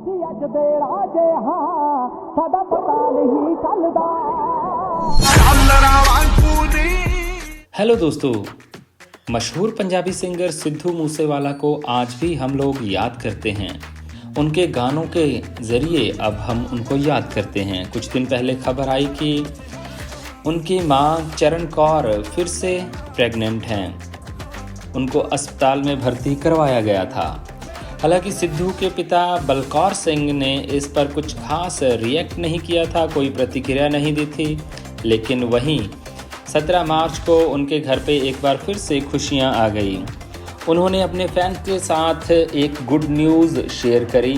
ਅੱਜ ਦੇ ਰਾਜੇ ਹਾਂ ਸਾਡਾ ਪਤਾ ਨਹੀਂ ਚੱਲਦਾ। हेलो दोस्तों, मशहूर पंजाबी सिंगर सिद्धू मूसेवाला को आज भी हम लोग याद करते हैं। उनके गानों के ज़रिए अब हम उनको याद करते हैं। कुछ दिन पहले खबर आई कि उनकी मां चरण कौर फिर से प्रेग्नेंट हैं। उनको अस्पताल में भर्ती करवाया गया था। हालांकि सिद्धू के पिता बलकौर सिंह ने इस पर कुछ खास रिएक्ट नहीं किया था, कोई प्रतिक्रिया नहीं दी थी। लेकिन वहीं 17 मार्च को उनके घर पे एक बार फिर से खुशियां आ गई। उन्होंने अपने फैंस के साथ एक गुड न्यूज़ शेयर करी।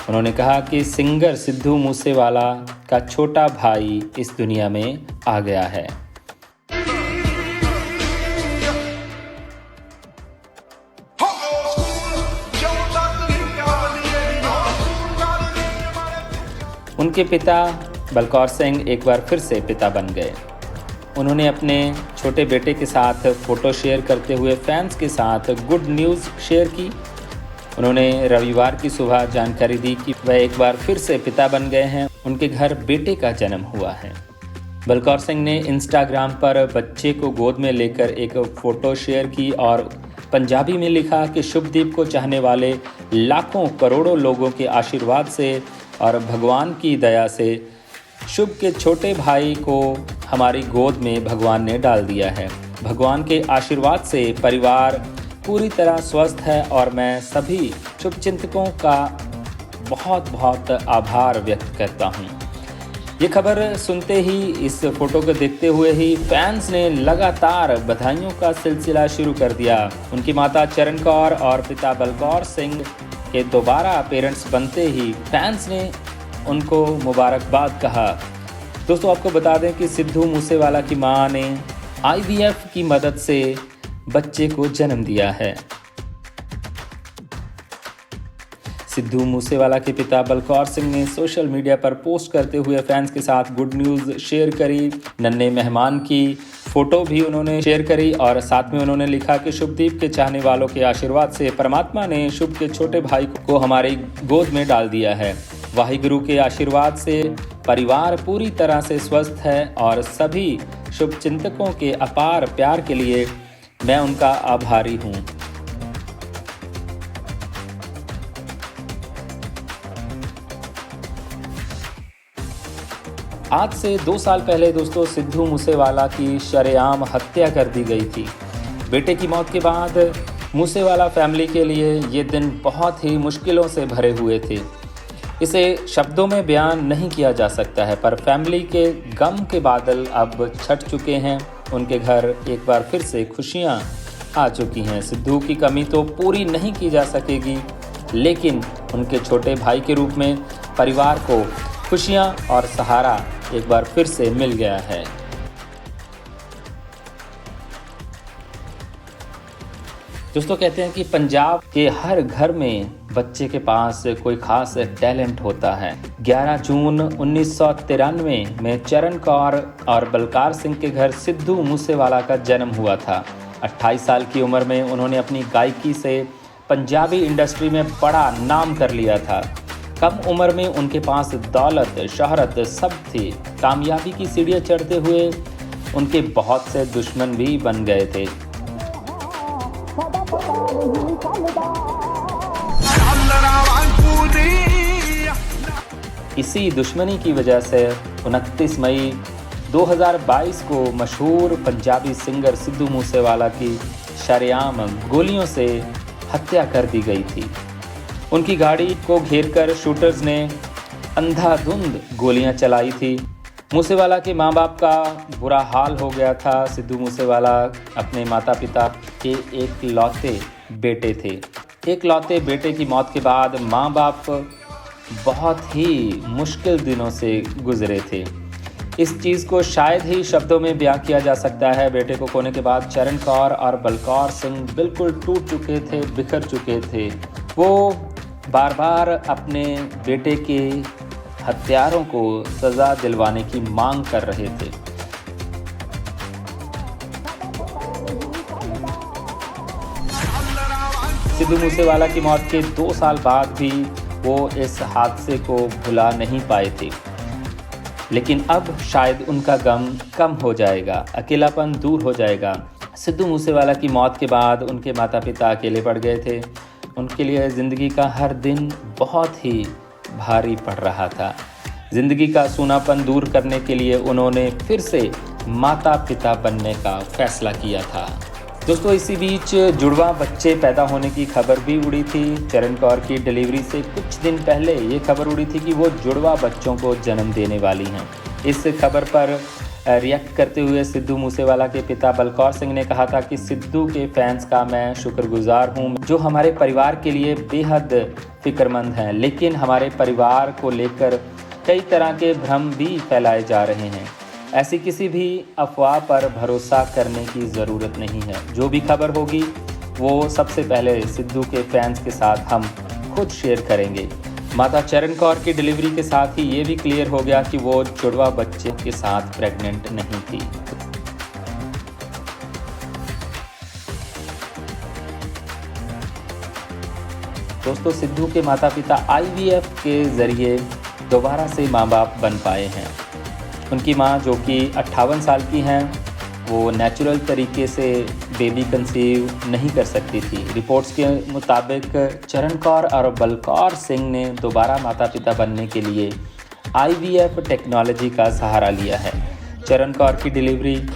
उन्होंने कहा कि सिंगर सिद्धू मूसेवाला का छोटा भाई इस दुनिया में आ गया है। उनके पिता बलकौर सिंह एक बार फिर से पिता बन गए। उन्होंने अपने छोटे बेटे के साथ फ़ोटो शेयर करते हुए फैंस के साथ गुड न्यूज़ शेयर की। उन्होंने रविवार की सुबह जानकारी दी कि वह एक बार फिर से पिता बन गए हैं। उनके घर बेटे का जन्म हुआ है। बलकौर सिंह ने इंस्टाग्राम पर बच्चे को गोद में लेकर एक फ़ोटो शेयर की और पंजाबी में लिखा कि शुभदीप को चाहने वाले लाखों करोड़ों लोगों के आशीर्वाद से और भगवान की दया से शुभ के छोटे भाई को हमारी गोद में भगवान ने डाल दिया है। भगवान के आशीर्वाद से परिवार पूरी तरह स्वस्थ है और मैं सभी शुभचिंतकों का बहुत बहुत आभार व्यक्त करता हूँ। ये खबर सुनते ही, इस फोटो को देखते हुए ही फैंस ने लगातार बधाइयों का सिलसिला शुरू कर दिया। उनकी माता चरण कौर और पिता बलकौर सिंह के दोबारा पेरेंट्स बनते ही फैंस ने उनको मुबारकबाद कहा। दोस्तों, आपको बता दें कि सिद्धू मूसेवाला की मां ने IVF की मदद से बच्चे को जन्म दिया है। सिद्धू मूसेवाला के पिता बलकौर सिंह ने सोशल मीडिया पर पोस्ट करते हुए फैंस के साथ गुड न्यूज़ शेयर करी। नन्हे मेहमान की फ़ोटो भी उन्होंने शेयर करी और साथ में उन्होंने लिखा कि शुभदीप के चाहने वालों के आशीर्वाद से परमात्मा ने शुभ के छोटे भाई को हमारी गोद में डाल दिया है। वाहिगुरु के आशीर्वाद से परिवार पूरी तरह से स्वस्थ है और सभी शुभचिंतकों के अपार प्यार के लिए मैं उनका आभारी हूँ। आज से 2 साल पहले दोस्तों सिद्धू मूसेवाला की शरेआम हत्या कर दी गई थी। बेटे की मौत के बाद मूसेवाला फैमिली के लिए ये दिन बहुत ही मुश्किलों से भरे हुए थे। इसे शब्दों में बयान नहीं किया जा सकता है, पर फैमिली के गम के बादल अब छट चुके हैं। उनके घर एक बार फिर से खुशियां आ चुकी हैं। सिद्धू की कमी तो पूरी नहीं की जा सकेगी, लेकिन उनके छोटे भाई के रूप में परिवार को खुशियां और सहारा एक बार फिर से मिल गया है। दोस्तों, कहते हैं कि पंजाब के हर घर में बच्चे के पास कोई खास टैलेंट होता है। 11 जून 1993 में चरण कौर और बलकार सिंह के घर सिद्धू मूसेवाला का जन्म हुआ था। 28 साल की उम्र में उन्होंने अपनी गायकी से पंजाबी इंडस्ट्री में बड़ा नाम कर लिया था। कम उम्र में उनके पास दौलत, शोहरत सब थी। कामयाबी की सीढ़ियाँ चढ़ते हुए उनके बहुत से दुश्मन भी बन गए थे। इसी दुश्मनी की वजह से 29 मई 2022 को मशहूर पंजाबी सिंगर सिद्धू मूसेवाला की शरेआम गोलियों से हत्या कर दी गई थी। उनकी गाड़ी को घेरकर शूटर्स ने अंधाधुंध गोलियां चलाई थी। मूसेवाला के माँ बाप का बुरा हाल हो गया था। सिद्धू मूसेवाला अपने माता पिता के एक लौते बेटे थे। एक लौते बेटे की मौत के बाद माँ बाप बहुत ही मुश्किल दिनों से गुजरे थे। इस चीज़ को शायद ही शब्दों में बयां किया जा सकता है। बेटे को खोने के बाद चरण कौर और बलकौर सिंह बिल्कुल टूट चुके थे, बिखर चुके थे। वो बार बार अपने बेटे के हत्यारों को सज़ा दिलवाने की मांग कर रहे थे। सिद्धू मूसेवाला की मौत के 2 साल बाद भी वो इस हादसे को भुला नहीं पाए थे। लेकिन अब शायद उनका गम कम हो जाएगा, अकेलापन दूर हो जाएगा। सिद्धू मूसेवाला की मौत के बाद उनके माता पिता अकेले पड़ गए थे। उनके लिए ज़िंदगी का हर दिन बहुत ही भारी पड़ रहा था। ज़िंदगी का सूनापन दूर करने के लिए उन्होंने फिर से माता पिता बनने का फैसला किया था। दोस्तों, इसी बीच जुड़वा बच्चे पैदा होने की खबर भी उड़ी थी। चरण कौर की डिलीवरी से कुछ दिन पहले ये खबर उड़ी थी कि वो जुड़वा बच्चों को जन्म देने वाली हैं। इस खबर पर रिएक्ट करते हुए सिद्धू मूसेवाला के पिता बलकौर सिंह ने कहा था कि सिद्धू के फैंस का मैं शुक्रगुजार हूं, जो हमारे परिवार के लिए बेहद फिक्रमंद हैं। लेकिन हमारे परिवार को लेकर कई तरह के भ्रम भी फैलाए जा रहे हैं। ऐसी किसी भी अफवाह पर भरोसा करने की ज़रूरत नहीं है। जो भी खबर होगी वो सबसे पहले सिद्धू के फैंस के साथ हम खुद शेयर करेंगे। माता चरण कौर की डिलीवरी के साथ ही ये भी क्लियर हो गया कि वो जुड़वा बच्चे के साथ प्रेग्नेंट नहीं थी। दोस्तों, सिद्धू के माता पिता IVF के ज़रिए दोबारा से माँ बाप बन पाए हैं। उनकी माँ, जो कि 58 साल की हैं, वो नेचुरल तरीके से बेबी कंसीव नहीं कर सकती थी। रिपोर्ट्स के मुताबिक चरण कौर और बलकौर सिंह ने दोबारा माता पिता बनने के लिए IVF टेक्नोलॉजी का सहारा लिया है। चरण कौर की डिलीवरी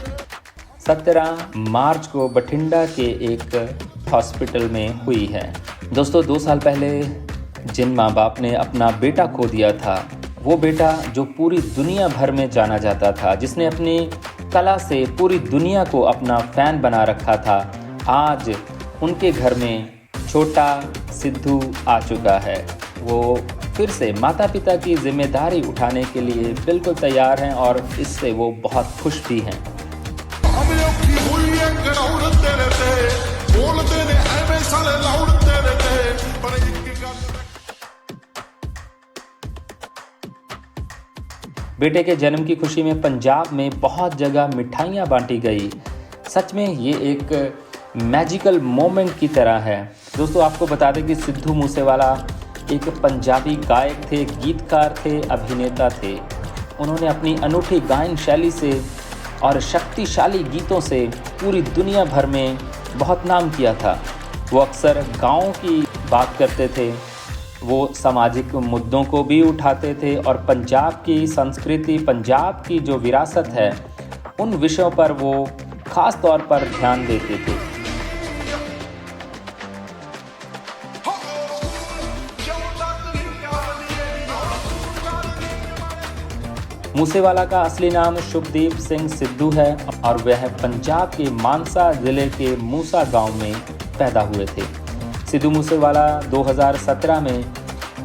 17 मार्च को बठिंडा के एक हॉस्पिटल में हुई है। दोस्तों, 2 साल पहले जिन माँ बाप ने अपना बेटा खो दिया था, वो बेटा जो पूरी दुनिया भर में जाना जाता था, जिसने अपनी कला से पूरी दुनिया को अपना फैन बना रखा था, आज उनके घर में छोटा सिद्धू आ चुका है। वो फिर से माता पिता की जिम्मेदारी उठाने के लिए बिल्कुल तैयार हैं और इससे वो बहुत खुश भी हैं। बेटे के जन्म की खुशी में पंजाब में बहुत जगह मिठाइयाँ बांटी गई। सच में ये एक मैजिकल मोमेंट की तरह है। दोस्तों, आपको बता दें कि सिद्धू मूसेवाला एक पंजाबी गायक थे, गीतकार थे, अभिनेता थे। उन्होंने अपनी अनूठी गायन शैली से और शक्तिशाली गीतों से पूरी दुनिया भर में बहुत नाम किया था। वो अक्सर गाँव की बात करते थे, वो सामाजिक मुद्दों को भी उठाते थे और पंजाब की संस्कृति, पंजाब की जो विरासत है, उन विषयों पर वो खास तौर पर ध्यान देते थे। मूसेवाला का असली नाम शुभदीप सिंह सिद्धू है और वह पंजाब के मानसा ज़िले के मूसा गांव में पैदा हुए थे। सिद्धू मूसेवाला 2017 में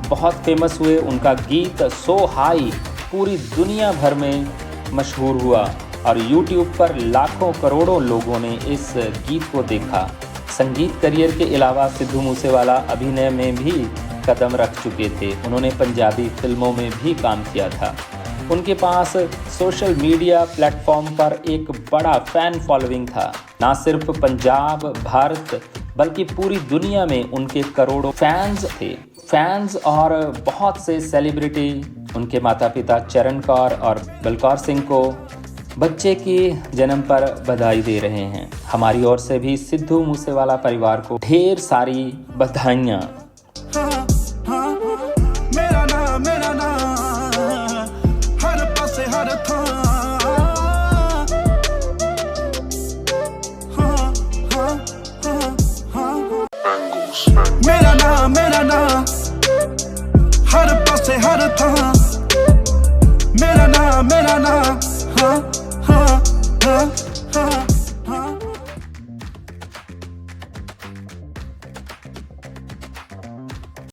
बहुत फेमस हुए। उनका गीत सो हाई पूरी दुनिया भर में मशहूर हुआ और YouTube पर लाखों करोड़ों लोगों ने इस गीत को देखा। संगीत करियर के अलावा सिद्धू मूसेवाला अभिनय में भी कदम रख चुके थे। उन्होंने पंजाबी फिल्मों में भी काम किया था। उनके पास सोशल मीडिया प्लेटफॉर्म पर एक बड़ा फैन फॉलोइंग था। ना सिर्फ पंजाब, भारत, बल्कि पूरी दुनिया में उनके करोड़ों फैंस थे। फैंस और बहुत से सेलिब्रिटी उनके माता पिता चरण कौर और बलकौर सिंह को बच्चे के जन्म पर बधाई दे रहे हैं। हमारी ओर से भी सिद्धू मूसेवाला परिवार को ढेर सारी बधाइयाँ। मेरा नाम हर पासे हर थां, मेरा नाम हाँ हाँ हाँ।